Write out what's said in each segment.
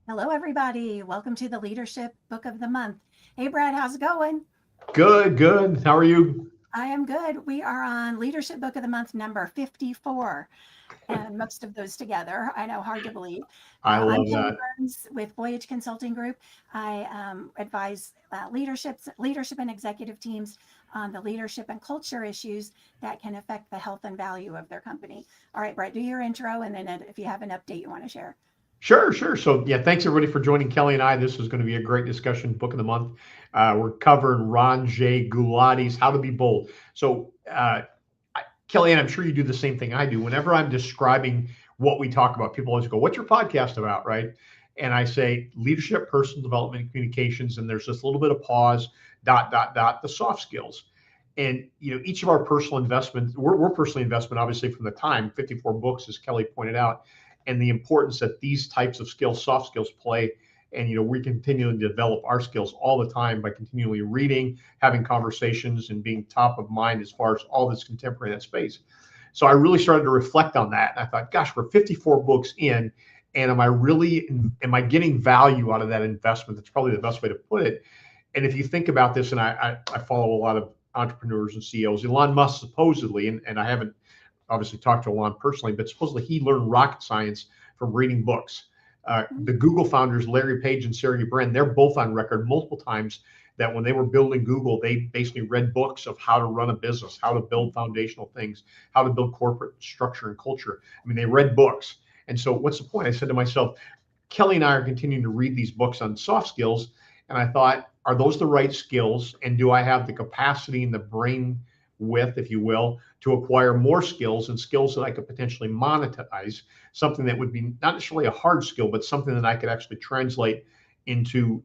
Hello, everybody. Welcome to the Leadership Book of the Month. Hey, Brad, how's it going? Good, good. How are you? I am good. We are on Leadership Book of the Month number 54, and most of those together. I know, hard to believe. I I'm love Kelly that. Burns with Voyage Consulting Group. I advise leadership and executive teams on the leadership and culture issues that can affect the health and value of their company. All right, Brad, do your intro, and then if you have an update you want to share. Sure, sure. So, yeah, thanks everybody for joining Kelly and I. This is going to be a great discussion, book of the month. We're covering Ranjay Gulati's How to Be Bold. So, Kelly, and I'm sure you do the same thing I do. Whenever I'm describing what we talk about, people always go, "What's your podcast about?" Right? And I say leadership, personal development, communications, and there's just a little bit of pause, the soft skills. And each of our personal investments, we're personally investment, obviously, from the time 54 books, as Kelly pointed out, and the importance that these types of skills, soft skills, play. And we continue to develop our skills all the time by continually reading, having conversations, and being top of mind as far as all this contemporary in that space. So I really started to reflect on that. And I thought, gosh, we're 54 books in, and am I getting value out of that investment? That's probably the best way to put it. And if you think about this, and I follow a lot of entrepreneurs and CEOs, Elon Musk supposedly, and I haven't obviously talked to Elon personally, but supposedly he learned rocket science from reading books. The Google founders, Larry Page and Sergey Brin, they're both on record multiple times that when they were building Google, they basically read books of how to run a business, how to build foundational things, how to build corporate structure and culture. I mean, they read books. And so what's the point? I said to myself, Kelly and I are continuing to read these books on soft skills. And I thought, are those the right skills? And do I have the capacity and the brain width, if you will, to acquire more skills and skills that I could potentially monetize, something that would be not necessarily a hard skill, but something that I could actually translate into,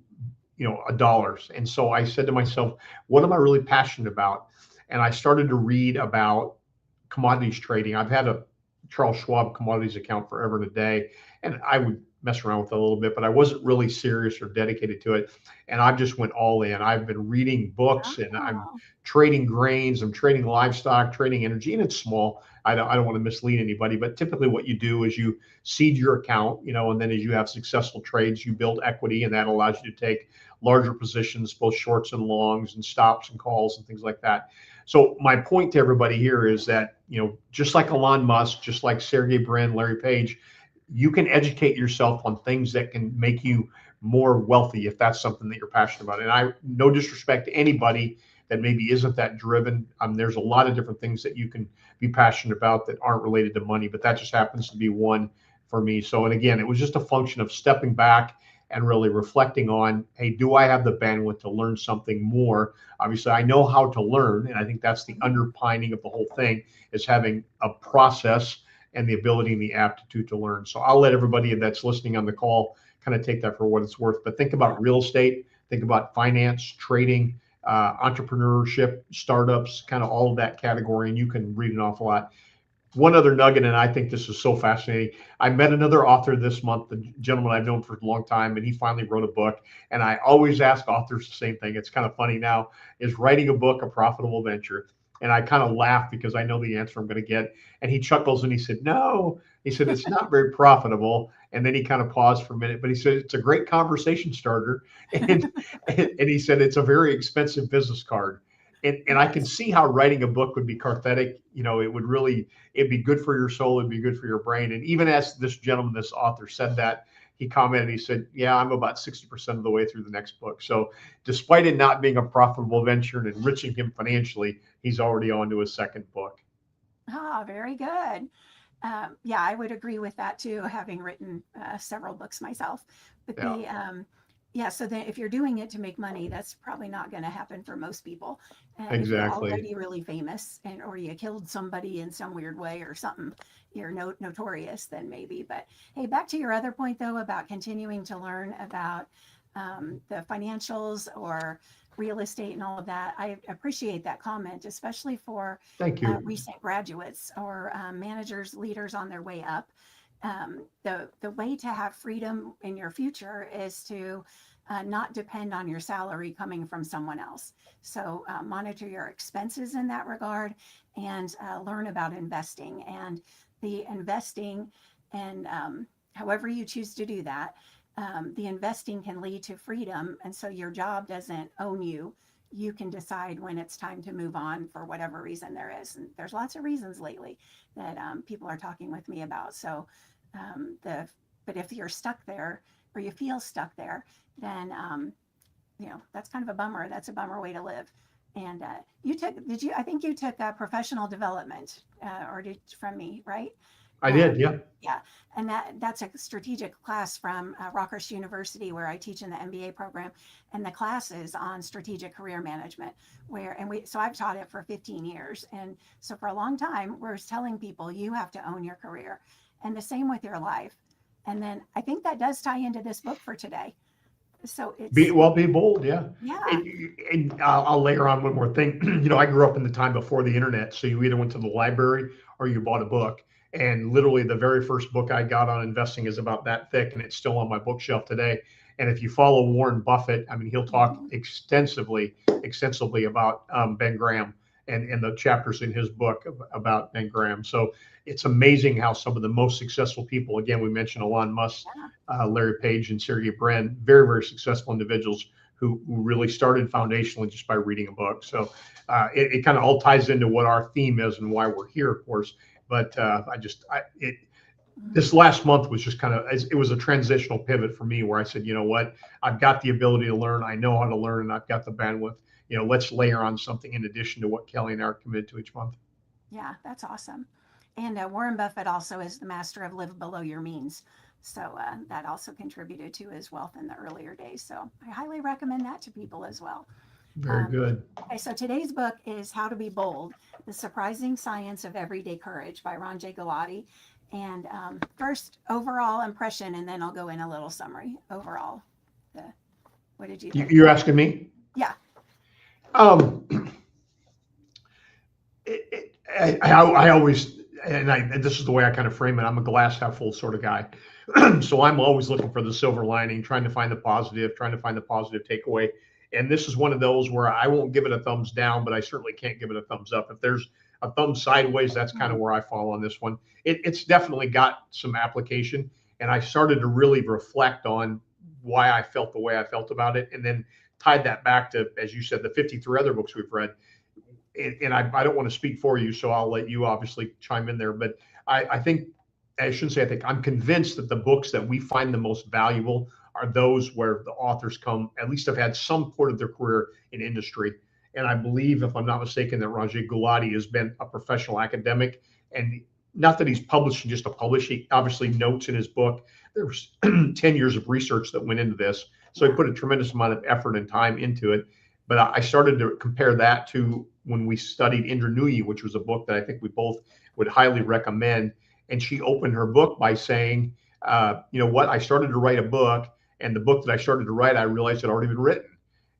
dollars. And so I said to myself, what am I really passionate about? And I started to read about commodities trading. I've had a Charles Schwab commodities account forever and a day, and I would mess around with it a little bit, but I wasn't really serious or dedicated to it. And I just went all in. I've been reading books, and I'm Oh, trading grains, I'm trading livestock, trading energy, and it's small. I don't want to mislead anybody, but typically what you do is you seed your account, and then as you have successful trades, you build equity, and that allows you to take larger positions, both shorts and longs, and stops and calls and things like that. So my point to everybody here is that, just like Elon Musk, just like Sergey Brin, Larry Page, you can educate yourself on things that can make you more wealthy if that's something that you're passionate about. And no disrespect to anybody that maybe isn't that driven. There's a lot of different things that you can be passionate about that aren't related to money, but that just happens to be one for me. So, and again, it was just a function of stepping back and really reflecting on, hey, do I have the bandwidth to learn something more? Obviously, I know how to learn, and I think that's the underpinning of the whole thing, is having a process and the ability and the aptitude to learn. So I'll let everybody that's listening on the call kind of take that for what it's worth. But think about real estate, think about finance, trading, entrepreneurship, startups, kind of all of that category, and you can read an awful lot. One other nugget, and I think this is so fascinating. I met another author this month, a gentleman I've known for a long time, and he finally wrote a book. And I always ask authors the same thing. It's kind of funny now. Is writing a book a profitable venture? And I kind of laugh because I know the answer I'm going to get. And he chuckles and he said, no. He said, it's not very profitable. And then he kind of paused for a minute, but he said, it's a great conversation starter. And, and he said, it's a very expensive business card. And I can yes. see how writing a book would be cathartic. It'd be good for your soul. It'd be good for your brain. And even as this gentleman, this author said that, he commented, he said, yeah, I'm about 60% of the way through the next book. So despite it not being a profitable venture and enriching him financially, he's already on to his second book. Very good. Yeah, I would agree with that too, having written several books myself. But Yeah, yeah, so then if you're doing it to make money, that's probably not going to happen for most people. If you're exactly. already really famous or you killed somebody in some weird way or something, you're notorious, then maybe. But hey, back to your other point though about continuing to learn about the financials or real estate and all of that. I appreciate that comment, especially for Thank you. recent graduates or managers, leaders on their way up. The way to have freedom in your future is to not depend on your salary coming from someone else. So monitor your expenses in that regard and learn about investing. And the investing and however you choose to do that the investing can lead to freedom. And so your job doesn't own you. You can decide when it's time to move on for whatever reason there is. And there's lots of reasons lately that people are talking with me about. So but if you're stuck there or you feel stuck there, then, that's kind of a bummer. That's a bummer way to live. And I think you took professional development from me, right? I did, yeah. Yeah. And that's a strategic class from Rockhurst University where I teach in the MBA program. And the class is on strategic career management so I've taught it for 15 years. And so for a long time, we're telling people you have to own your career, and the same with your life. And then I think that does tie into this book for today. So it's Be bold, yeah. Yeah. And I'll layer on one more thing. I grew up in the time before the internet, so you either went to the library or you bought a book. And literally, the very first book I got on investing is about that thick, and it's still on my bookshelf today. And if you follow Warren Buffett, I mean, he'll talk extensively about Ben Graham and the chapters in his book about Ben Graham. So it's amazing how some of the most successful people, again, we mentioned Elon Musk, Larry Page, and Sergey Brin, very, very successful individuals who really started foundationally just by reading a book. So it kind of all ties into what our theme is and why we're here, of course. But this last month was just it was a transitional pivot for me where I said, you know what, I've got the ability to learn. I know how to learn, and I've got the bandwidth. Let's layer on something in addition to what Kelly and I are committed to each month. Yeah, that's awesome. And Warren Buffett also is the master of live below your means. So that also contributed to his wealth in the earlier days. So I highly recommend that to people as well. Very good. Okay, so today's book is How to Be Bold, The Surprising Science of Everyday Courage by Ranjay Gulati. And first, overall impression, and then I'll go in a little summary. Overall, what did you think? You're asking me? Yeah. I always, and this is the way I kind of frame it, I'm a glass half full sort of guy. So I'm always looking for the silver lining, trying to find the positive takeaway. And this is one of those where I won't give it a thumbs down, but I certainly can't give it a thumbs up. If there's a thumb sideways, that's kind of where I fall on this one. It's definitely got some application. And I started to really reflect on why I felt the way I felt about it, and then tied that back to, as you said, the 53 other books we've read. And I don't want to speak for you, so I'll let you obviously chime in there. But I think, I shouldn't say I think, I'm convinced that the books that we find the most valuable are those where the authors at least have had some point of their career in industry. And I believe, if I'm not mistaken, that Ranjay Gulati has been a professional academic. And not that he's publishing just to publish, he obviously notes in his book, there was 10 years of research that went into this. So he put a tremendous amount of effort and time into it. But I started to compare that to when we studied Indra Nooyi, which was a book that I think we both would highly recommend. And she opened her book by saying, you know what, I started to write a book, and the book that I started to write, I realized had already been written.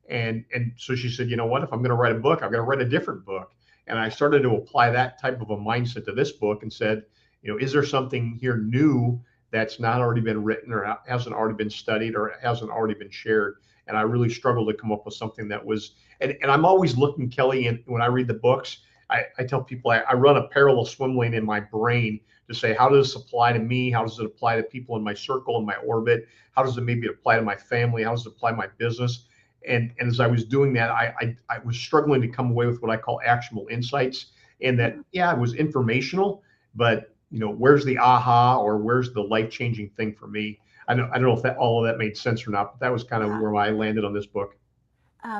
And so she said, you know what, if I'm going to write a book, I've got to write a different book. And I started to apply that type of a mindset to this book and said, is there something here new that's not already been written, or hasn't already been studied, or hasn't already been shared? And I really struggled to come up with something that was, and I'm always looking, Kelly, and when I read the books, I tell people I run a parallel swim lane in my brain to say, how does this apply to me? How does it apply to people in my circle, in my orbit? How does it maybe apply to my family? How does it apply to my business? And as I was doing that, I was struggling to come away with what I call actionable insights. And that, yeah, it was informational, but where's the aha, or where's the life-changing thing for me? I don't know if all of that made sense or not, but that was kind of where I landed on this book.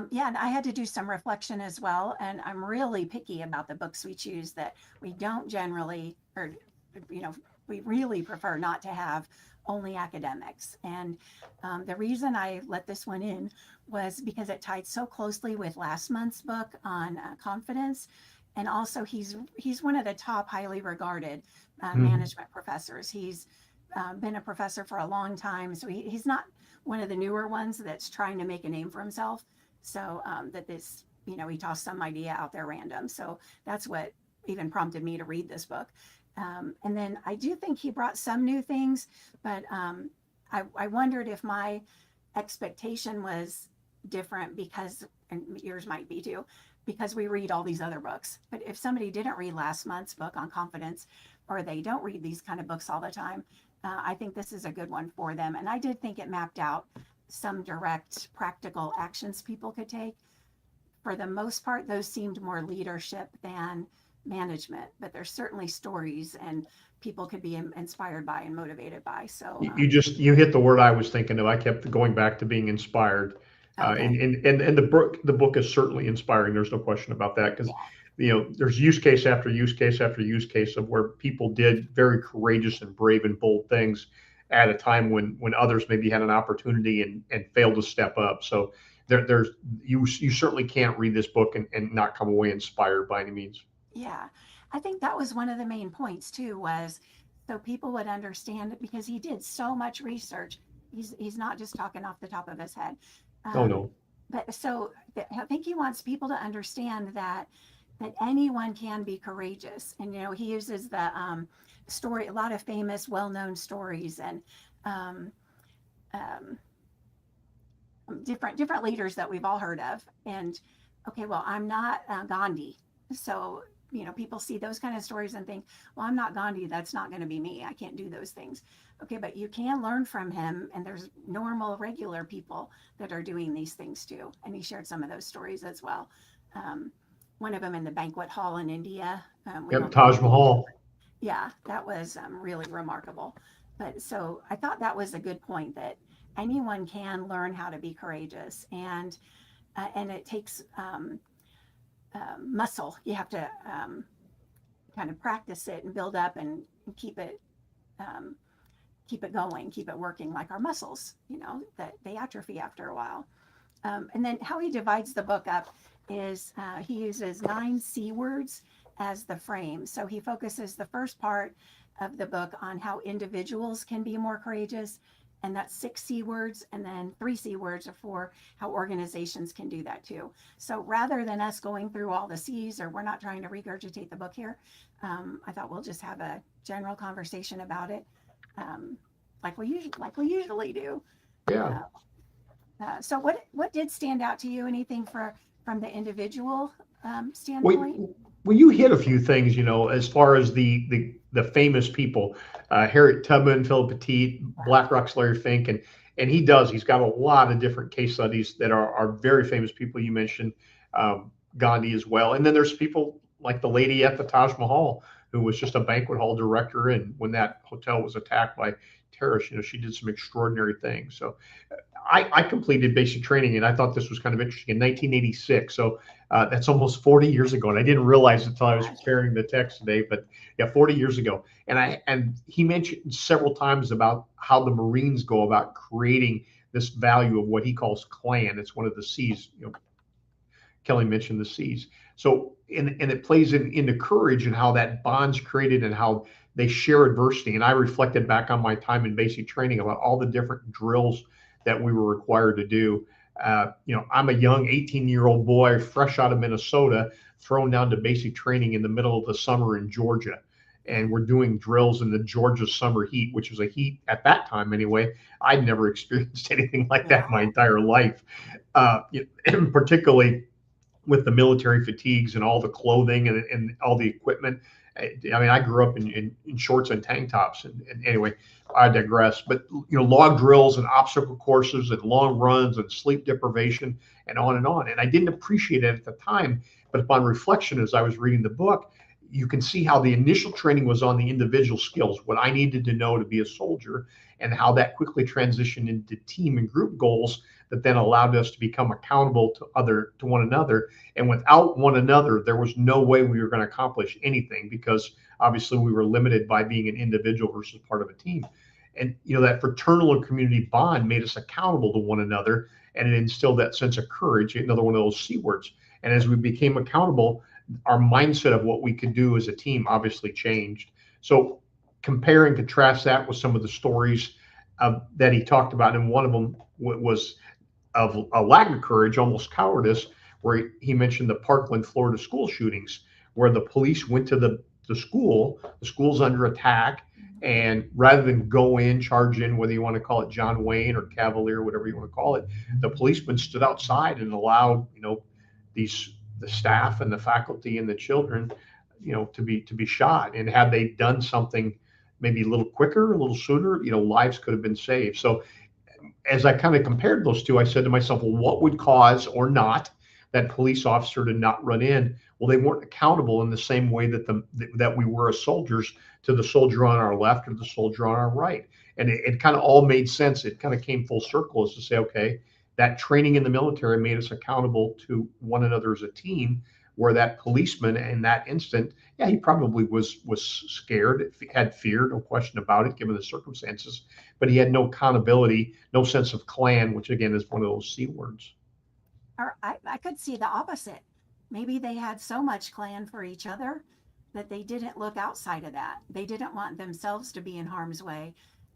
Yeah, and I had to do some reflection as well. And I'm really picky about the books we choose, that we don't generally, or, we really prefer not to have only academics. And the reason I let this one in was because it tied so closely with last month's book on confidence. And also he's one of the top highly regarded management professors. He's been a professor for a long time. So he's not one of the newer ones that's trying to make a name for himself. So that this, he tossed some idea out there random. So that's what even prompted me to read this book. And then I do think he brought some new things, but I wondered if my expectation was different because, and yours might be too, because we read all these other books. But if somebody didn't read last month's book on confidence, or they don't read these kind of books all the time, I think this is a good one for them. And I did think it mapped out some direct practical actions people could take. For the most part, those seemed more leadership than management, but there's certainly stories and people could be inspired by and motivated by. So you hit the word I was thinking of. I kept going back to being inspired. okay. And the book is certainly inspiring. There's no question about that, because there's use case after use case after use case of where people did very courageous and brave and bold things at a time when others maybe had an opportunity and failed to step up. So there's you certainly can't read this book and not come away inspired by any means. Yeah, I think that was one of the main points too, was so people would understand it, because he did so much research. He's not just talking off the top of his head. Oh no. But so I think he wants people to understand that anyone can be courageous. And he uses the story, a lot of famous, well-known stories, and different leaders that we've all heard of. And okay, well, I'm not Gandhi, so people see those kind of stories and think, well, I'm not Gandhi, that's not going to be me, I can't do those things. Okay, but you can learn from him, and there's normal, regular people that are doing these things too. And he shared some of those stories as well. One of them in the banquet hall in India. Taj Mahal. Yeah, that was really remarkable. But so I thought that was a good point, that anyone can learn how to be courageous, and it takes muscle. You have to kind of practice it and build up and keep it going, keep it working, like our muscles, that they atrophy after a while. And then how he divides the book up is he uses 9 C words as the frame. So he focuses the first part of the book on how individuals can be more courageous, and that's 6 C words, and then 3 C words are for how organizations can do that too. So rather than us going through all the C's, or we're not trying to regurgitate the book here, I thought we'll just have a general conversation about it, like we usually do. Yeah. So what did stand out to you? Anything from the individual standpoint? Well, you hit a few things, as far as the famous people, Harriet Tubman, Philip Pettit, BlackRock's Larry Fink, and he's got a lot of different case studies that are very famous people. You mentioned Gandhi as well, and then there's people like the lady at the Taj Mahal, who was just a banquet hall director, and when that hotel was attacked by terrorists, she did some extraordinary things. So I completed basic training, and I thought this was kind of interesting, in 1986. So that's almost 40 years ago, and I didn't realize it until I was preparing the text today. But yeah, 40 years ago, and he mentioned several times about how the Marines go about creating this value of what he calls clan. It's one of the C's. Kelly mentioned the C's. So and it plays into courage, and how that bond's created, and how they share adversity. And I reflected back on my time in basic training about all the different drills that we were required to do. I'm a young 18-year-old boy, fresh out of Minnesota, thrown down to basic training in the middle of the summer in Georgia. And we're doing drills in the Georgia summer heat, which was a heat at that time anyway. I'd never experienced anything like that in my entire life. And particularly with the military fatigues and all the clothing and all the equipment. I grew up in shorts and tank tops, and anyway, I digress. But log drills and obstacle courses and long runs and sleep deprivation and on and on. And I didn't appreciate it at the time, but upon reflection, as I was reading the book, you can see how the initial training was on the individual skills, what I needed to know to be a soldier, and how that quickly transitioned into team and group goals that then allowed us to become accountable to one another. And without one another, there was no way we were going to accomplish anything, because obviously we were limited by being an individual versus part of a team. And that fraternal and community bond made us accountable to one another, and it instilled that sense of courage, another one of those C words. And as we became accountable, our mindset of what we could do as a team obviously changed. So compare and contrast that with some of the stories that he talked about, and one of them was of a lack of courage, almost cowardice, where he mentioned the Parkland, Florida school shootings, where the police went to the school's under attack, and rather than go in, charge in, whether you want to call it John Wayne or Cavalier, whatever you want to call it, the policemen stood outside and allowed the staff and the faculty and the children to be shot. And had they done something maybe a little quicker, a little sooner, lives could have been saved. So as I kind of compared those two, I said to myself, well, what would cause or not that police officer to not run in? Well, they weren't accountable in the same way that we were as soldiers to the soldier on our left or the soldier on our right. And it kind of all made sense. It kind of came full circle as to say, okay, that training in the military made us accountable to one another as a team, where that policeman in that instant, yeah, he probably was scared, had fear, no question about it, given the circumstances, but he had no accountability, no sense of clan, which again is one of those C words. Or I could see the opposite. Maybe they had so much clan for each other that they didn't look outside of that. They didn't want themselves to be in harm's way.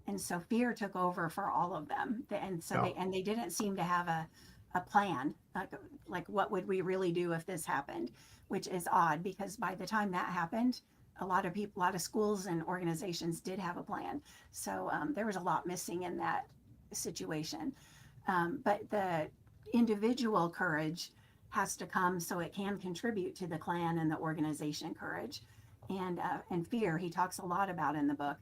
And so fear took over for all of them. And so they didn't seem to have a plan, like what would we really do if this happened, which is odd, because by the time that happened, a lot of schools and organizations did have a plan. So there was a lot missing in that situation. But the individual courage has to come so it can contribute to the clan and the organization courage. And fear, he talks a lot about in the book,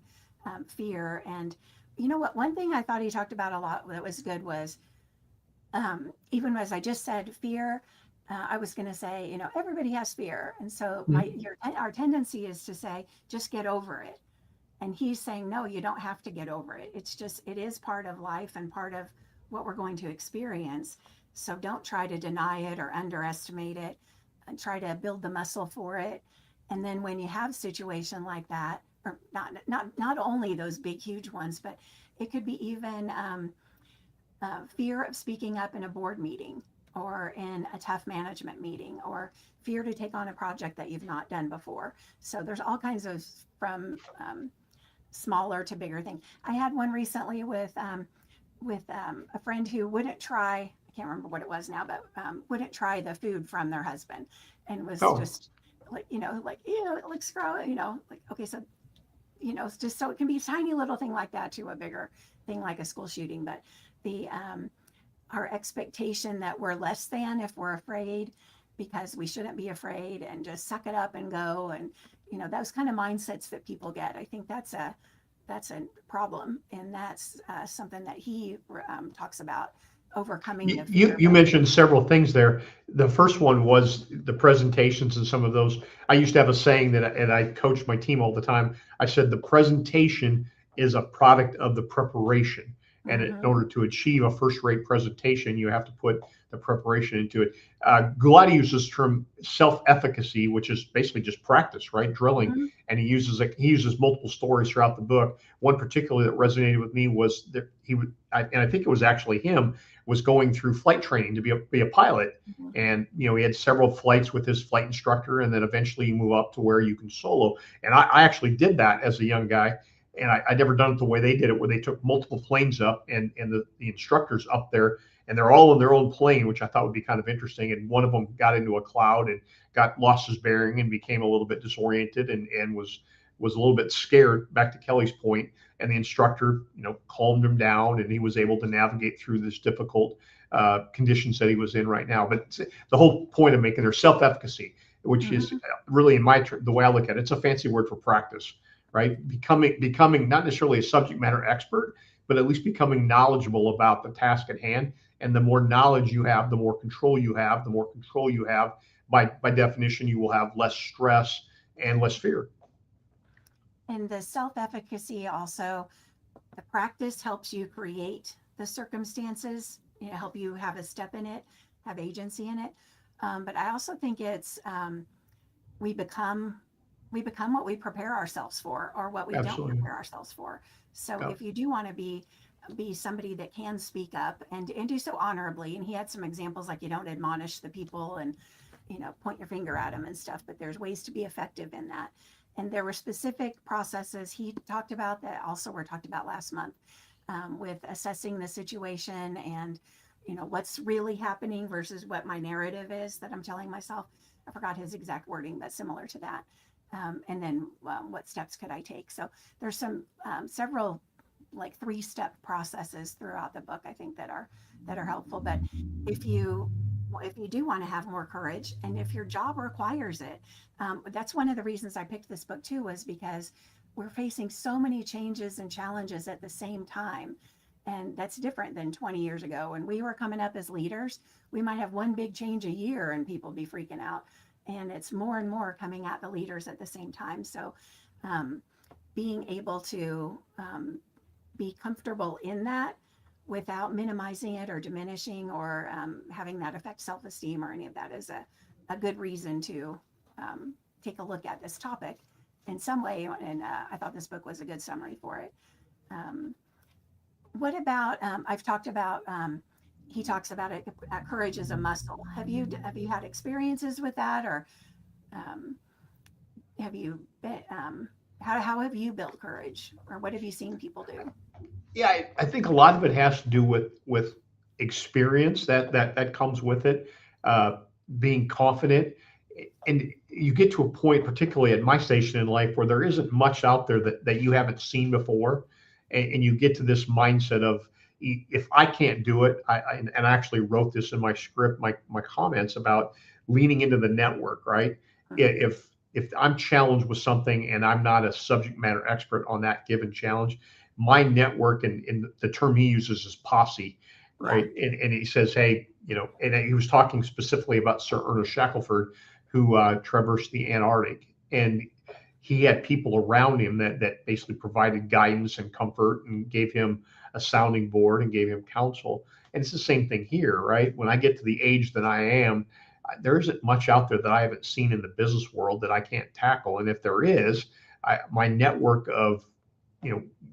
fear. And you know what, one thing I thought he talked about a lot that was good was, even as I just said, fear, I was going to say, everybody has fear. And so our tendency is to say, just get over it. And he's saying, no, you don't have to get over it. It is part of life and part of what we're going to experience. So don't try to deny it or underestimate it, and try to build the muscle for it. And then when you have a situation like that, or not only those big, huge ones, but it could be even fear of speaking up in a board meeting or in a tough management meeting, or fear to take on a project that you've not done before. So there's all kinds of, from smaller to bigger things. I had one recently with a friend who wouldn't try, I can't remember what it was now, but wouldn't try the food from their husband, and was just like, ew, it looks gross, like, okay, so, it's just, so it can be a tiny little thing like that to a bigger thing like a school shooting. But our expectation that we're less than if we're afraid, because we shouldn't be afraid, and just suck it up and go. And, those kind of mindsets that people get, I think that's a problem. And that's something that he talks about, overcoming the fear. You mentioned several things there. The first one was the presentations, and some of those. I used to have a saying and I coach my team all the time. I said the presentation is a product of the preparation. And in order to achieve a first-rate presentation, you have to put the preparation into it. Gulati uses the term self-efficacy, which is basically just practice, right? Drilling. And he uses multiple stories throughout the book. One particularly that resonated with me was that and I think it was actually him, was going through flight training to be a pilot. And, he had several flights with his flight instructor, and then eventually you move up to where you can solo. And I actually did that as a young guy. And I'd never done it the way they did it, where they took multiple planes up, and the instructors up there, and they're all in their own plane, which I thought would be kind of interesting. And one of them got into a cloud and lost his bearing and became a little bit disoriented and was a little bit scared, back to Kelly's point. And the instructor, calmed him down, and he was able to navigate through this difficult conditions that he was in right now. But the whole point of making their self-efficacy, which is really, in the way I look at it, it's a fancy word for practice. Right? Becoming not necessarily a subject matter expert, but at least becoming knowledgeable about the task at hand. And the more knowledge you have, the more control you have. The more control you have, by definition, you will have less stress and less fear. And the self-efficacy also, the practice helps you create the circumstances, help you have a step in it, have agency in it. But I also think it's, we become what we prepare ourselves for, or what we don't prepare ourselves for. So if you do want to be somebody that can speak up and do so honorably, and he had some examples, like you don't admonish the people and, point your finger at them and stuff, but there's ways to be effective in that. And there were specific processes he talked about that also were talked about last month, with assessing the situation and, what's really happening versus what my narrative is that I'm telling myself. I forgot his exact wording, but similar to that. And then what steps could I take? So there's some several, like 3-step processes throughout the book, I think, that are helpful. But if you do want to have more courage, and if your job requires it, that's one of the reasons I picked this book too, was because we're facing so many changes and challenges at the same time. And that's different than 20 years ago. When we were coming up as leaders, we might have one big change a year and people be freaking out. And it's more and more coming at the leaders at the same time. So being able to be comfortable in that without minimizing it or diminishing or having that affect self-esteem or any of that is a good reason to take a look at this topic in some way. And I thought this book was a good summary for it. What about, I've talked about, he talks about it, courage is a muscle. Have you had experiences with that, or have you been, how have you built courage, or what have you seen people do? Yeah, I think a lot of it has to do with experience that comes with it, being confident. And you get to a point, particularly at my station in life, where there isn't much out there that you haven't seen before. And you get to this mindset of, if I can't do it, and I actually wrote this in my script, my comments about leaning into the network, right? If I'm challenged with something and I'm not a subject matter expert on that given challenge, my network, and the term he uses is posse, right? Yeah. And he says, hey, and he was talking specifically about 𝗪𝗏 Shackelford, who traversed the Antarctic, and he had people around him that basically provided guidance and comfort and gave him a sounding board and gave him counsel. And it's the same thing here, right? When I get to the age that I am, there isn't much out there that I haven't seen in the business world that I can't tackle. And if there is, my network of,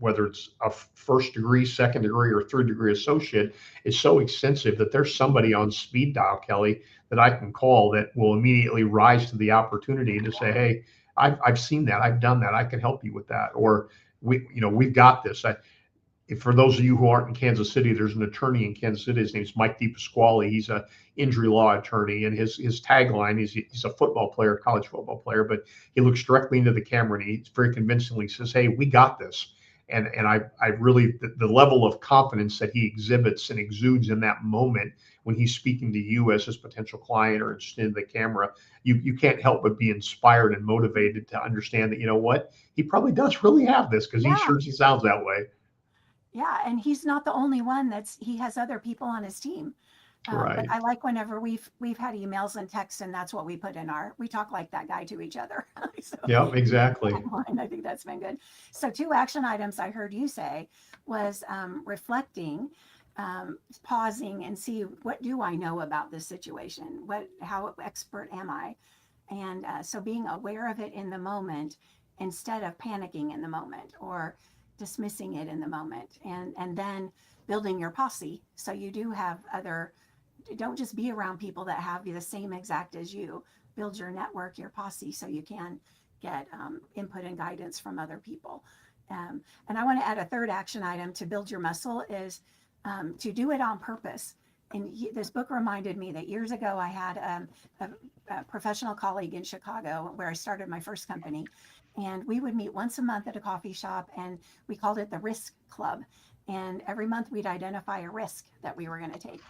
whether it's a first degree, second degree, or third degree associate is so extensive that there's somebody on speed dial, Kelly, that I can call that will immediately rise to the opportunity to say, hey, I've seen that, I've done that, I can help you with that, or we've got this. For those of you who aren't in Kansas City, there's an attorney in Kansas City. His name's Mike 𝗕𝗢𝗄𝗧. He's a injury law attorney, and his tagline is, he's a football player, college football player, but he looks directly into the camera and he very convincingly says, hey, we got this. And I really, the level of confidence that he exhibits and exudes in that moment when he's speaking to you as his potential client or interested in the camera, you can't help but be inspired and motivated to understand that, what, he probably does really have this, because he sounds that way. Yeah, and he's not the only one. He has other people on his team. Right. But I like whenever we've had emails and texts, and that's what we put in we talk like that guy to each other. So, yeah, exactly. I think that's been good. So 2 action items I heard you say was reflecting, pausing and see, what do I know about this situation? How expert am I? And so being aware of it in the moment instead of panicking in the moment or dismissing it in the moment, and then building your posse. So you do have don't just be around people that have the same exact as you. Build your network, your posse, so you can get input and guidance from other people. And I want to add a 3rd action item to build your muscle is to do it on purpose. And this book reminded me that years ago I had a professional colleague in Chicago where I started my first company. And we would meet once a month at a coffee shop, and we called it the Risk Club. And every month we'd identify a risk that we were going to take.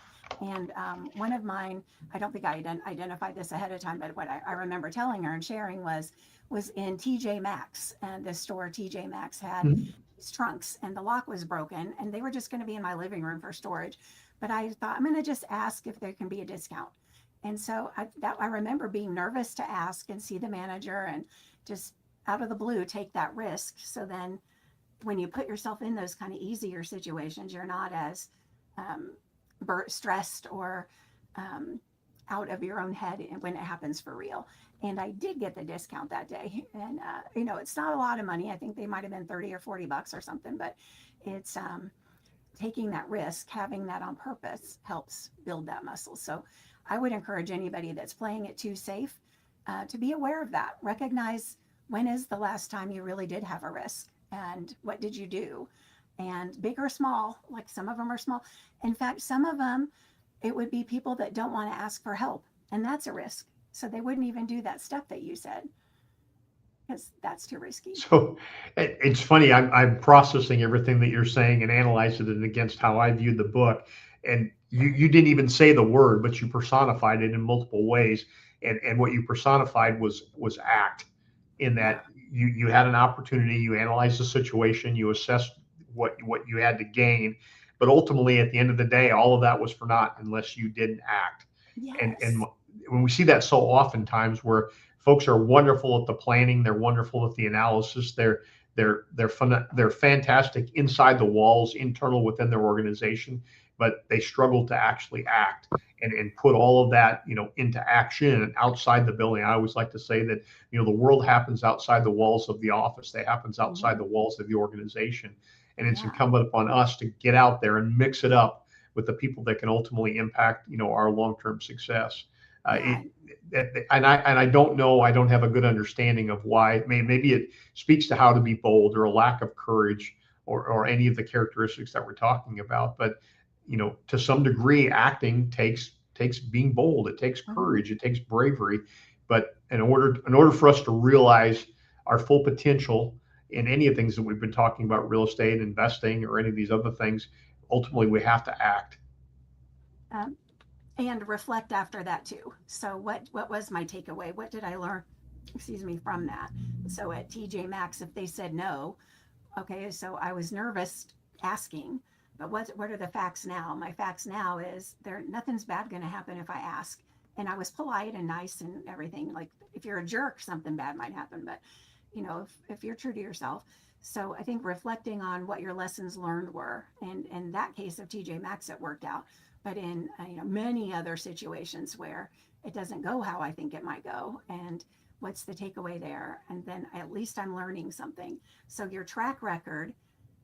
And one of mine, I don't think I identified this ahead of time, but what I remember telling her and sharing was in TJ Maxx. And the store TJ Maxx had these trunks, and the lock was broken, and they were just going to be in my living room for storage. But I thought, I'm going to just ask if there can be a discount. And so I remember being nervous to ask and see the manager and just out of the blue take that risk. So then when you put yourself in those kind of easier situations, you're not as stressed or out of your own head when it happens for real. And I did get the discount that day. And, it's not a lot of money. I think they might've been 30 or 40 bucks or something, but it's taking that risk, having that on purpose helps build that muscle. So I would encourage anybody that's playing it too safe to be aware of that. Recognize, when is the last time you really did have a risk, and what did you do? And big or small, like some of them are small. In fact, some of them, it would be people that don't want to ask for help, and that's a risk. So they wouldn't even do that stuff that you said, because that's too risky. So it's funny, I'm processing everything that you're saying and analyzing it against how I viewed the book. And you didn't even say the word, but you personified it in multiple ways. And what you personified was act, in that you had an opportunity, you analyzed the situation, you assessed what you had to gain, but ultimately at the end of the day, all of that was for naught unless you didn't act. And Yes. when we see that so oftentimes, where folks are wonderful at the planning, they're wonderful at the analysis, they're fantastic inside the walls, internal within their organization, but they struggle to actually act and put all of that, into action outside the building. I always like to say that, the world happens outside the walls of the office. It happens outside the walls of the organization. And it's Yeah. incumbent upon us to get out there and mix it up with the people that can ultimately impact, our long-term success. Yeah. And I don't know, I don't have a good understanding of why. Maybe it speaks to how to be bold or a lack of courage or any of the characteristics that we're talking about. But to some degree, acting takes being bold. It takes courage. It takes bravery. But in order for us to realize our full potential in any of the things that we've been talking about, real estate, investing, or any of these other things, ultimately we have to act. And reflect after that too. So what was my takeaway? What did I learn, from that? So at TJ Maxx, if they said no, okay, so I was nervous asking, but what are the facts now? My facts now is nothing's bad going to happen if I ask. And I was polite and nice and everything. Like if you're a jerk, something bad might happen, but if you're true to yourself. So I think reflecting on what your lessons learned were, and in that case of TJ Maxx, it worked out. But in many other situations where it doesn't go how I think it might go, and what's the takeaway there? And then at least I'm learning something. So your track record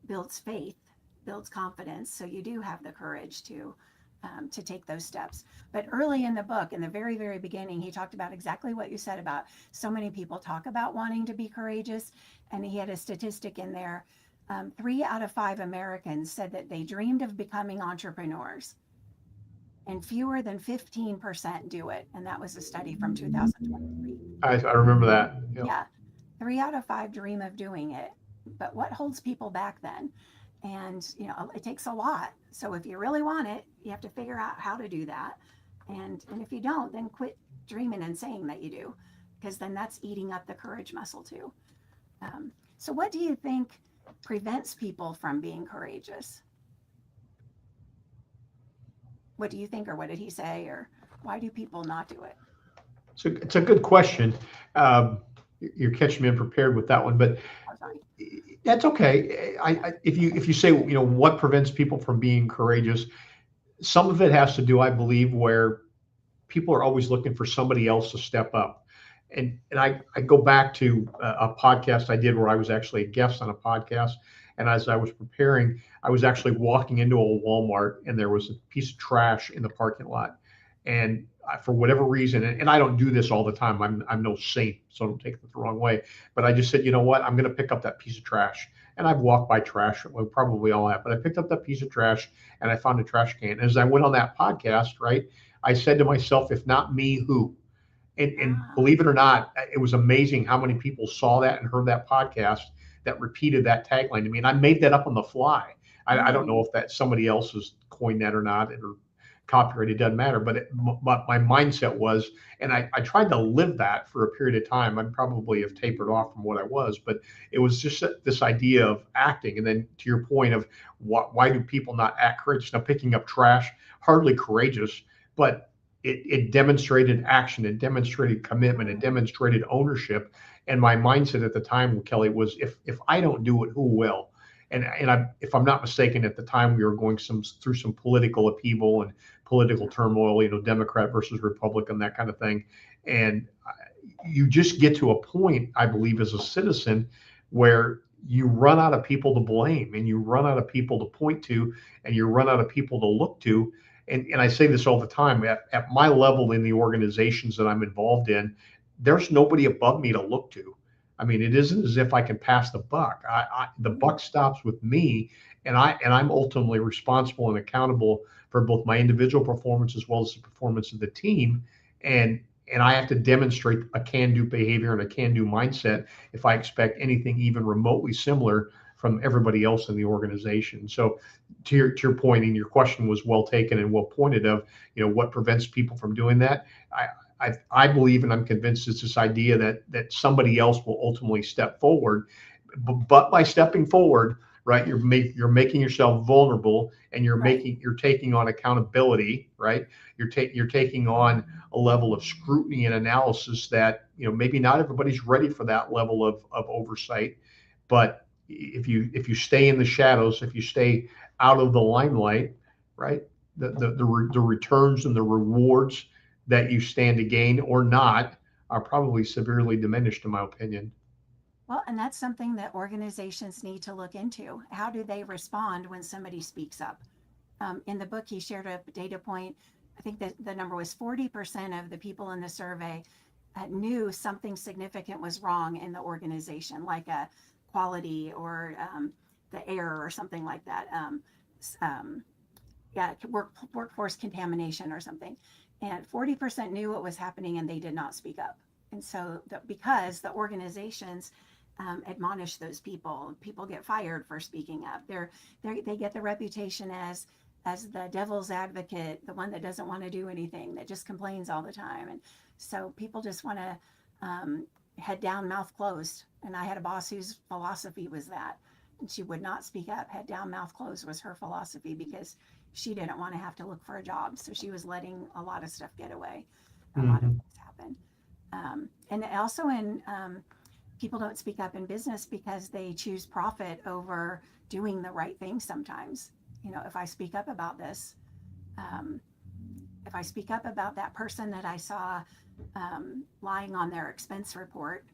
builds faith, builds confidence. So you do have the courage to take those steps. But early in the book, in the very, very beginning, he talked about exactly what you said about so many people talk about wanting to be courageous. And he had a statistic in there. 3 out of 5 Americans said that they dreamed of becoming entrepreneurs. And fewer than 15% do it. And that was a study from 2023. I remember that. Yep. Yeah. 3 out of 5 dream of doing it. But what holds people back then? And, it takes a lot. So if you really want it, you have to figure out how to do that. And if you don't, then quit dreaming and saying that you do, because then that's eating up the courage muscle too. So what do you think prevents people from being courageous? What do you think, or what did he say, or why do people not do it? So it's a good question. You're catching me unprepared with that one, but that's okay. If you say, what prevents people from being courageous, some of it has to do, I believe, where people are always looking for somebody else to step up. And I go back to a podcast I did where I was actually a guest on a podcast. And as I was preparing, I was actually walking into a Walmart and there was a piece of trash in the parking lot. And for whatever reason, and I don't do this all the time, I'm no saint, so don't take it the wrong way. But I just said, you know what, I'm going to pick up that piece of trash. And I've walked by trash, we probably all have, but I picked up that piece of trash and I found a trash can. As I went on that podcast, right, I said to myself, if not me, who? And believe it or not, it was amazing how many people saw that and heard that podcast that repeated that tagline to me. And I made that up on the fly. I don't know if that somebody else has coined that or not, or copyright, it doesn't matter. But my mindset was, and I tried to live that for a period of time. I'd probably have tapered off from what I was, but it was just this idea of acting. And then to your point of why do people not act courageous? Now, picking up trash, hardly courageous, but it demonstrated action, it demonstrated commitment, it demonstrated ownership. And my mindset at the time, Kelly, was if I don't do it, who will? And if I'm not mistaken, at the time we were going through some political upheaval and political turmoil, Democrat versus Republican, that kind of thing. And you just get to a point, I believe, as a citizen, where you run out of people to blame, and you run out of people to point to, and you run out of people to look to. And I say this all the time, at my level in the organizations that I'm involved in, there's nobody above me to look to. I mean, it isn't as if I can pass the buck. The buck stops with me, and I'm ultimately responsible and accountable for both my individual performance as well as the performance of the team. And I have to demonstrate a can-do behavior and a can-do mindset if I expect anything even remotely similar from everybody else in the organization. So to your point, and your question was well taken and well pointed of, what prevents people from doing that? I believe, and I'm convinced, it's this idea that somebody else will ultimately step forward, but by stepping forward, right, you're making yourself vulnerable, and you're taking on accountability, right? You're taking on a level of scrutiny and analysis that, maybe not everybody's ready for that level of oversight. But if you stay in the shadows, if you stay out of the limelight, right, the returns and the rewards that you stand to gain or not are probably severely diminished, in my opinion. Well, and that's something that organizations need to look into. How do they respond when somebody speaks up? In the book, he shared a data point. I think that the number was 40% of the people in the survey knew something significant was wrong in the organization, like a quality or the air or something like that. Workforce contamination or something. And 40% knew what was happening and they did not speak up. And so because the organizations admonish those people get fired for speaking up. They get the reputation as the devil's advocate, the one that doesn't want to do anything, that just complains all the time. And so people just want to head down, mouth closed. And I had a boss whose philosophy was that. And she would not speak up. Head down, mouth closed was her philosophy, because she didn't want to have to look for a job. So she was letting a lot of stuff get away. A lot of things happen. And also people don't speak up in business because they choose profit over doing the right thing sometimes. If I speak up about this, if I speak up about that person that I saw lying on their expense report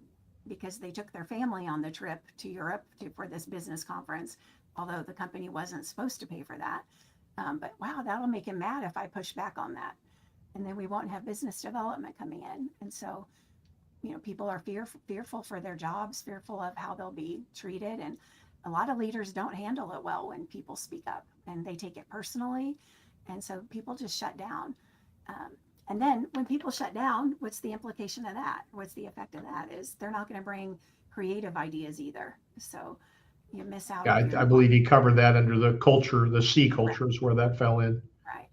because they took their family on the trip to Europe for this business conference, although the company wasn't supposed to pay for that. But wow, that'll make him mad if I push back on that. And then we won't have business development coming in. And so, people are fearful for their jobs, fearful of how they'll be treated. And a lot of leaders don't handle it well when people speak up, and they take it personally. And so people just shut down. And then when people shut down, what's the implication of that? What's the effect of that? Is they're not going to bring creative ideas either. So you miss out. Yeah, I believe he covered that under the culture, the C culture is where that fell in. Right.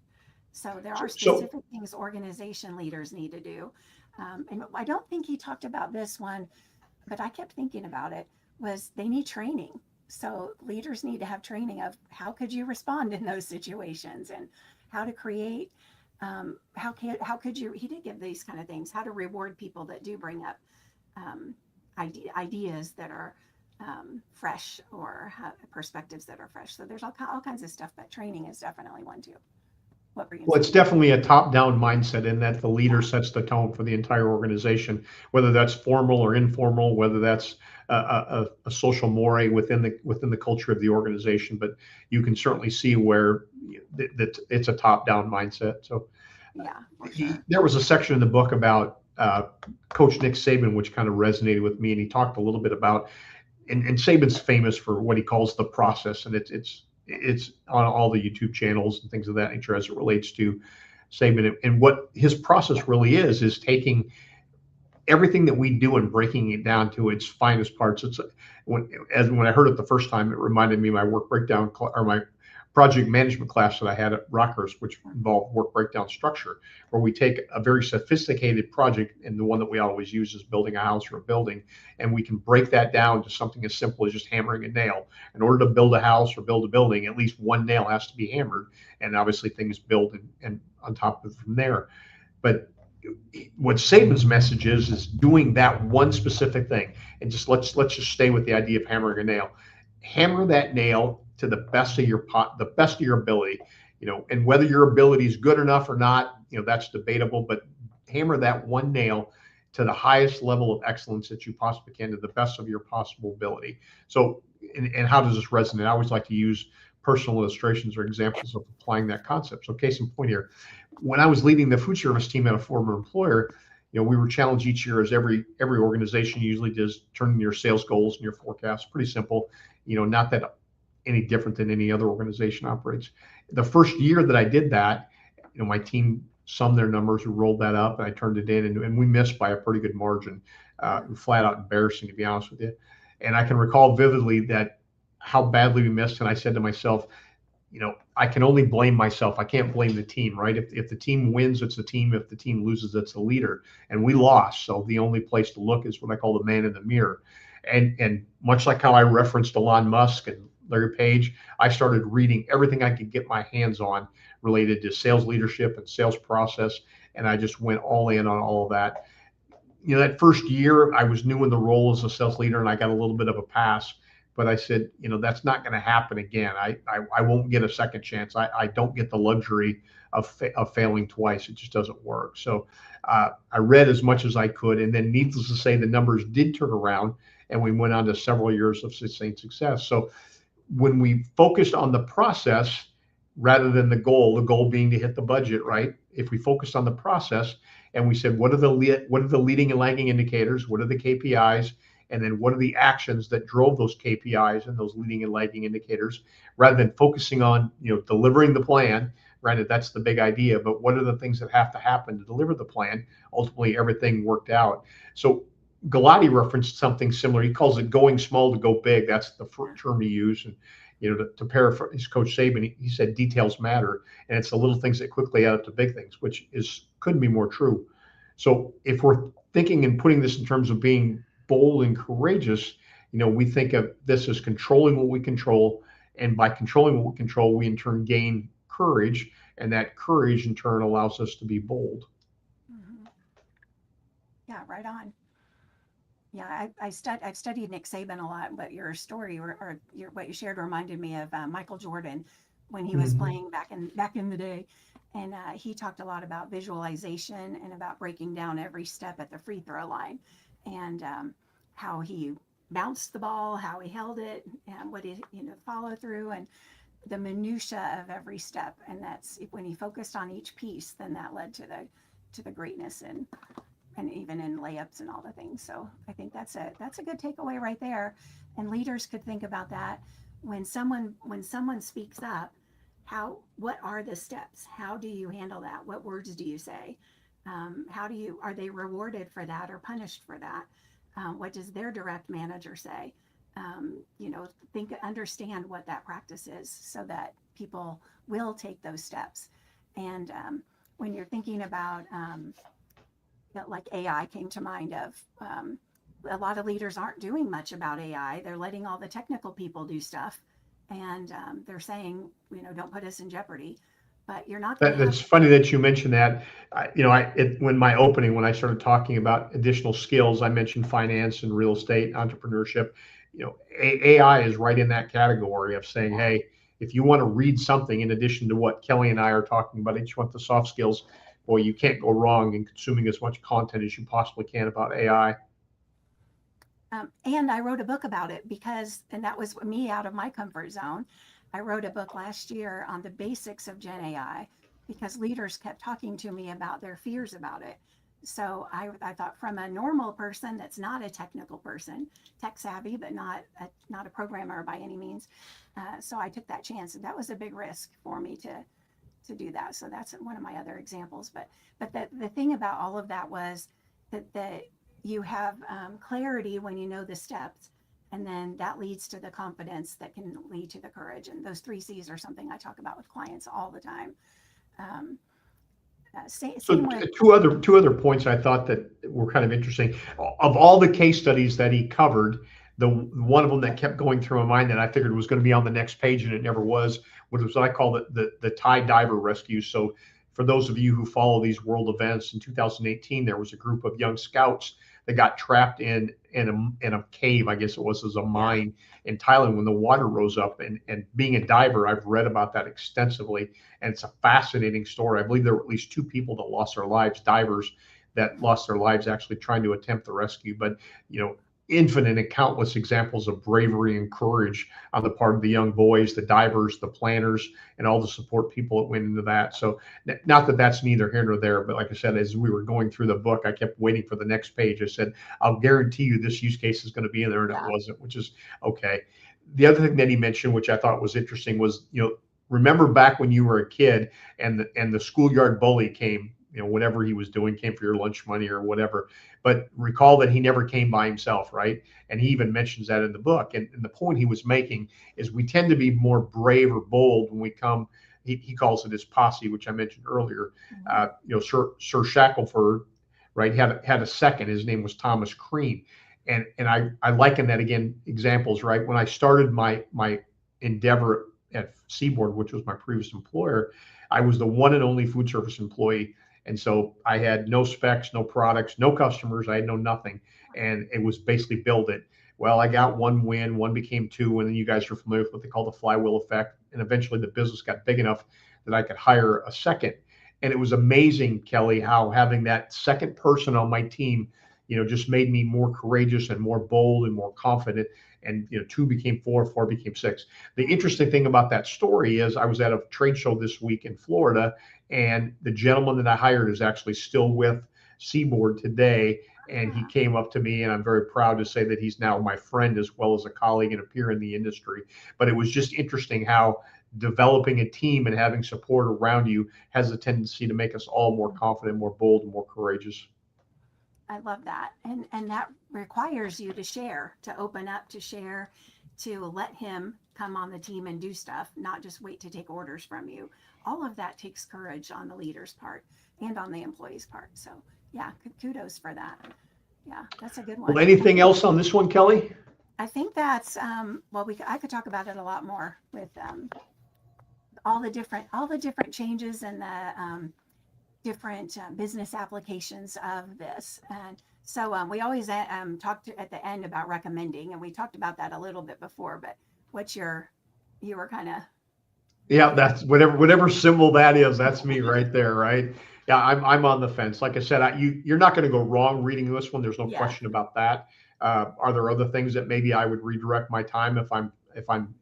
So there are specific things organization leaders need to do. And I don't think he talked about this one, but I kept thinking about it, was they need training. So leaders need to have training of how could you respond in those situations, and how to create, how could you, he did give these kind of things, how to reward people that do bring up ideas that are fresh, or perspectives that are fresh. So there's all kinds of stuff, but training is definitely one too. Well, it's definitely a top-down mindset in that the leader sets the tone for the entire organization, whether that's formal or informal, whether that's a social moray within the culture of the organization. But you can certainly see where that it's a top-down mindset. So there was a section in the book about Coach Nick Saban, which kind of resonated with me, and he talked a little bit about, and Saban's famous for what he calls the process, and it's on all the YouTube channels and things of that nature as it relates to Saban. And what his process really is taking everything that we do and breaking it down to its finest parts. It's when I heard it the first time, it reminded me of my work breakdown or my project management class that I had at Rockhurst, which involved work breakdown structure, where we take a very sophisticated project, and the one that we always use is building a house or a building, and we can break that down to something as simple as just hammering a nail. In order to build a house or build a building, at least one nail has to be hammered, and obviously things build and on top of it from there. But what Saban's message is doing that one specific thing, and just let's just stay with the idea of hammering a nail. Hammer that nail to the best of your ability, and whether your ability is good enough or not, that's debatable, but hammer that one nail to the highest level of excellence that you possibly can, to the best of your possible ability. So, and how does this resonate? I always like to use personal illustrations or examples of applying that concept. So case in point here, when I was leading the food service team at a former employer, we were challenged each year, as every organization usually does, turning your sales goals and your forecasts. Pretty simple, not that any different than any other organization operates. The first year that I did that, my team summed their numbers, we rolled that up, and I turned it in, and we missed by a pretty good margin. Flat out embarrassing, to be honest with you. And I can recall vividly that how badly we missed, and I said to myself, I can only blame myself. I can't blame the team, right? If the team wins, it's the team. If the team loses, it's the leader. And we lost. So the only place to look is what I call the man in the mirror. And much like how I referenced Elon Musk and Larry Page, I started reading everything I could get my hands on related to sales leadership and sales process. And I just went all in on all of that. You know, that first year I was new in the role as a sales leader and I got a little bit of a pass, but I said, you know, that's not going to happen again. I won't get a second chance. I don't get the luxury of failing twice. It just doesn't work. So I read as much as I could. And then needless to say, the numbers did turn around and we went on to several years of sustained success. So when we focused on the process rather than the goal being to hit the budget, right? If we focused on the process and we said, what are the leading and lagging indicators? What are the KPIs? And then what are the actions that drove those KPIs and those leading and lagging indicators, rather than focusing on, you know, delivering the plan, right? That's the big idea, but what are the things that have to happen to deliver the plan? Ultimately, everything worked out. So Gulati referenced something similar. He calls it going small to go big. That's the term he used. And, you know, to paraphrase Coach Saban, he said details matter, and it's the little things that quickly add up to big things, which couldn't be more true. So if we're thinking and putting this in terms of being bold and courageous, you know, we think of this as controlling what we control, and by controlling what we control, we in turn gain courage, and that courage in turn allows us to be bold. Mm-hmm. Yeah, right on. Yeah, I've studied Nick Saban a lot, but your story or what you shared reminded me of Michael Jordan when he was playing back in the day, and he talked a lot about visualization and about breaking down every step at the free throw line, and how he bounced the ball, how he held it, and what he follow through, and the minutia of every step. And that's when he focused on each piece, then that led to the greatness and even in layups and all the things. So I think that's a good takeaway right there. And leaders could think about that when someone speaks up. What are the steps? How do you handle that? What words do you say? Are they rewarded for that or punished for that? What does their direct manager say? Understand what that practice is so that people will take those steps. And when you're thinking about like AI came to mind of, a lot of leaders aren't doing much about AI. They're letting all the technical people do stuff. And they're saying, don't put us in jeopardy. But you're not. That's funny that you mentioned that. When I started talking about additional skills, I mentioned finance and real estate, entrepreneurship. AI is right in that category of saying, hey, if you want to read something in addition to what Kelly and I are talking about, each want the soft skills, boy, you can't go wrong in consuming as much content as you possibly can about AI. And I wrote a book about it and that was me out of my comfort zone. I wrote a book last year on the basics of Gen AI because leaders kept talking to me about their fears about it. So I thought, from a normal person that's not a technical person, tech savvy, but not a programmer by any means. So I took that chance, and that was a big risk for me to do that. So that's one of my other examples. But the thing about all of that was that you have clarity when you know the steps, and then that leads to the confidence that can lead to the courage. And those 3 C's are something I talk about with clients all the time. Two other points I thought that were kind of interesting. Of all the case studies that he covered, the one of them that kept going through my mind that I figured was going to be on the next page and it never was what I call the Thai diver rescue. So for those of you who follow these world events, in 2018 there was a group of young scouts that got trapped in a cave, I guess it was, as a mine in Thailand when the water rose up. And being a diver, I've read about that extensively, and it's a fascinating story. I believe there were at least 2 people that lost their lives, divers that lost their lives actually trying to attempt the rescue. But infinite and countless examples of bravery and courage on the part of the young boys, the divers, the planners, and all the support people that went into that. So not that that's neither here nor there, but like I said, as we were going through the book, I kept waiting for the next page. I said, I'll guarantee you this use case is going to be in there, and it wasn't, which is okay. The other thing that he mentioned, which I thought was interesting, was, remember back when you were a kid and the schoolyard bully came, whatever he was doing, came for your lunch money or whatever. But recall that he never came by himself, right? And he even mentions that in the book. And the point he was making is we tend to be more brave or bold when we come. He calls it his posse, which I mentioned earlier. Sir Shackelford, right, had a second. His name was Thomas Crean. And I liken that again, examples, right? When I started my endeavor at Seaboard, which was my previous employer, I was the one and only food service employee. And so I had no specs, no products, no customers. I had no nothing. And it was basically build it. Well, I got one win, one became two. And then you guys are familiar with what they call the flywheel effect. And eventually the business got big enough that I could hire a second. And it was amazing, Kelly, how having that second person on my team, just made me more courageous and more bold and more confident. And, two became four, four became six. The interesting thing about that story is I was at a trade show this week in Florida, and the gentleman that I hired is actually still with Seaboard today. And he came up to me, and I'm very proud to say that he's now my friend as well as a colleague and a peer in the industry. But it was just interesting how developing a team and having support around you has a tendency to make us all more confident, more bold, and more courageous. I love that. And that requires you to share, to open up, to share, to let him come on the team and do stuff, not just wait to take orders from you. All of that takes courage on the leader's part and on the employee's part. So yeah, kudos for that. Yeah, that's a good one. Well, anything else on this one, Kelly? I think that's, I could talk about it a lot more with all the different changes and the different business applications of this. And so we always talked at the end about recommending, and we talked about that a little bit before, but you were kind of. Yeah, that's whatever symbol that is, that's me right there, right? Yeah, I'm on the fence. Like I said, you're not going to go wrong reading this one. There's no question about that. Are there other things that maybe I would redirect my time if I'm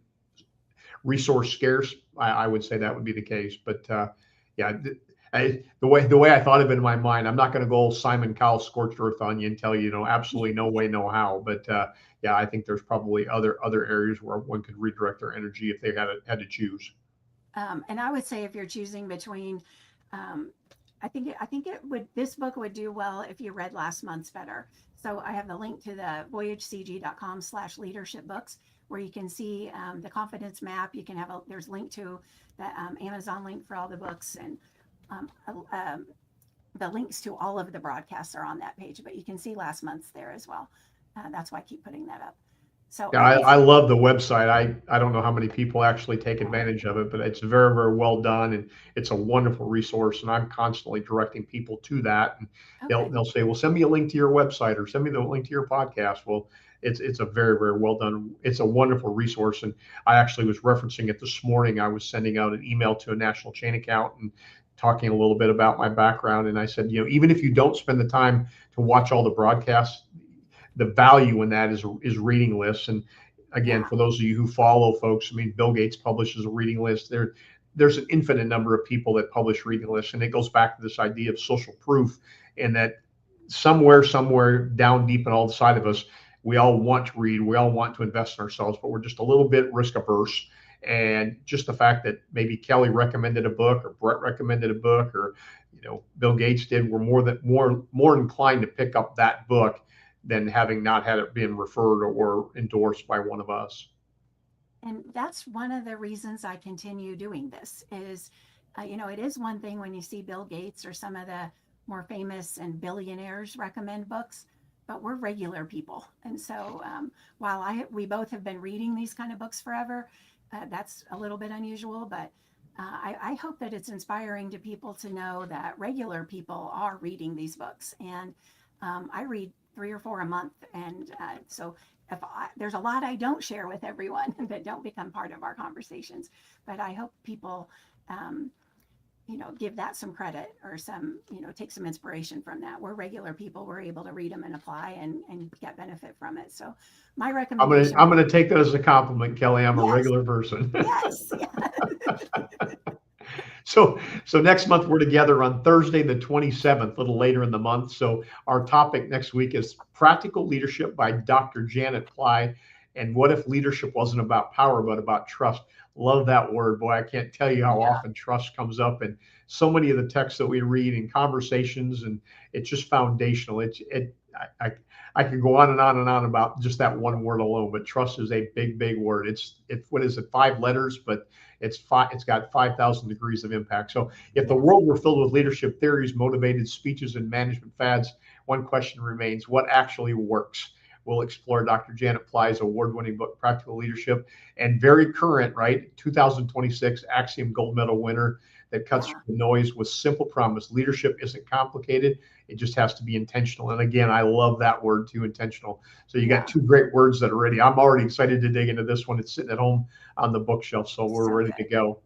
resource scarce? I would say that would be the case. But the way I thought of it in my mind, I'm not going to go Simon Cowell scorched earth on you and tell you, absolutely no way, no how. But I think there's probably other areas where one could redirect their energy if they had to choose. And I would say if you're choosing between, I think this book would do well if you read last month's better. So I have the link to the voyagecg.com/leadership books, where you can see the confidence map. You can there's a link to the Amazon link for all the books, and the links to all of the broadcasts are on that page, but you can see last month's there as well. That's why I keep putting that up. So yeah, I love the website. I don't know how many people actually take advantage of it, but it's very, very well done, and it's a wonderful resource. And I'm constantly directing people to that, and they'll say, "Well, send me a link to your website or send me the link to your podcast." Well, it's a very, very well done. It's a wonderful resource, and I actually was referencing it this morning. I was sending out an email to a national chain account and talking a little bit about my background, and I said, even if you don't spend the time to watch all the broadcasts, the value in that is reading lists. And again, for those of you who follow folks, Bill Gates publishes a reading list. There's an infinite number of people that publish reading lists, and it goes back to this idea of social proof, and that somewhere down deep in all the side of us, we all want to read, we all want to invest in ourselves, but we're just a little bit risk averse. And just the fact that maybe Kelly recommended a book, or Brett recommended a book, or Bill Gates did, we're more inclined to pick up that book than having not had it been referred or endorsed by one of us. And that's one of the reasons I continue doing this is, it is one thing when you see Bill Gates or some of the more famous and billionaires recommend books, but we're regular people. And so while we both have been reading these kind of books forever, that's a little bit unusual, but I hope that it's inspiring to people to know that regular people are reading these books. And I read 3 or 4 a month. And so there's a lot I don't share with everyone that don't become part of our conversations, but I hope people, give that some credit, or some, take some inspiration from that. We're regular people. We're able to read them and apply and get benefit from it. So my recommendation. I'm going to take that as a compliment, Kelly. I'm a regular person. Yes. So next month we're together on Thursday, the 27th, a little later in the month. So our topic next week is Practical Leadership by Dr. Janet Ply. And what if leadership wasn't about power, but about trust? Love that word. Boy, I can't tell you how often trust comes up in so many of the texts that we read in conversations, and it's just foundational. I could go on and on and on about just that one word alone, but trust is a big, big word. It's what is it, 5 letters, but it's got 5,000 degrees of impact. So if the world were filled with leadership theories, motivated speeches, and management fads, one question remains: what actually works? We'll explore Dr. 𝗕𝗢𝗢𝗡's award-winning book, Practical Leadership, and very current, right? 2026 Axiom Gold Medal winner that cuts through the noise with simple promise. Leadership isn't complicated. It just has to be intentional. And again, I love that word too, intentional. So you got 2 great words that are ready. I'm already excited to dig into this one. It's sitting at home on the bookshelf, so we're ready to go.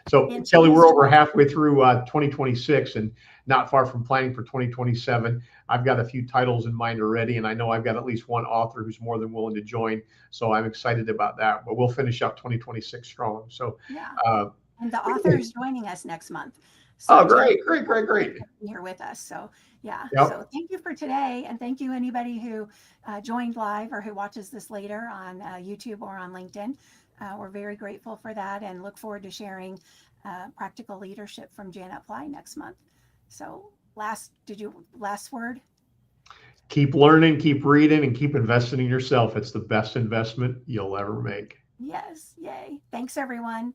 So Kelly, we're over halfway through 2026 and not far from planning for 2027. I've got a few titles in mind already, and I know I've got at least one author who's more than willing to join. So I'm excited about that. But we'll finish out 2026 strong. So and the author is joining us next month. So oh, great. Here with us. So yeah. Yep. So thank you for today, and thank you anybody who joined live or who watches this later on YouTube or on LinkedIn. We're very grateful for that, and look forward to sharing practical leadership from 𝗕𝗢𝗢𝗡 next month. So last word? Keep learning, keep reading, and keep investing in yourself. It's the best investment you'll ever make. Yes. Yay. Thanks, everyone.